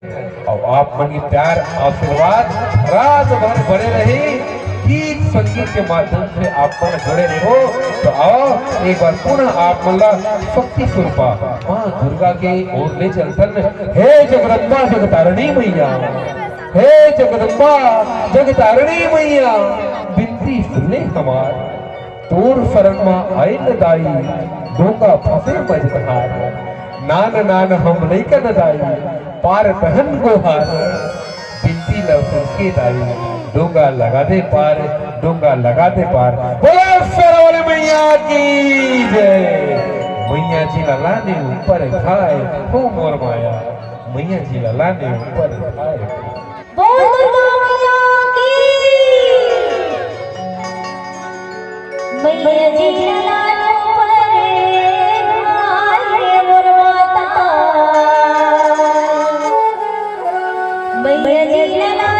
और आप मन की प्यार आशीर्वाद रात भर बने रहे, गीत संगीत के माध्यम से आप मन जुड़े रहो। तो आओ एक बार पुनः आप मन शक्ति स्वरूपा माँ दुर्गा के ओर ले चलतन। हे जगदम्बा जगतारिणी मैया, हे जगदम्बा जगतारिणी मैया, बिनती सुने हमार, तोर शरण में आए न दाई, डोंगा फंसे मजधार, नान नान हम नहीं कर दाई, पार पहन को हार, बिनती लव के दाई, डोंगा लगा दे पार, डोंगा लगा दे पार। बोलो सरवण मैया की जय। मैया जी लला ने ऊपर खाए हो मोर माया, मैया जी लला ने ऊपर खाए। बोल मैया की, मैया जी लला मैया जी लला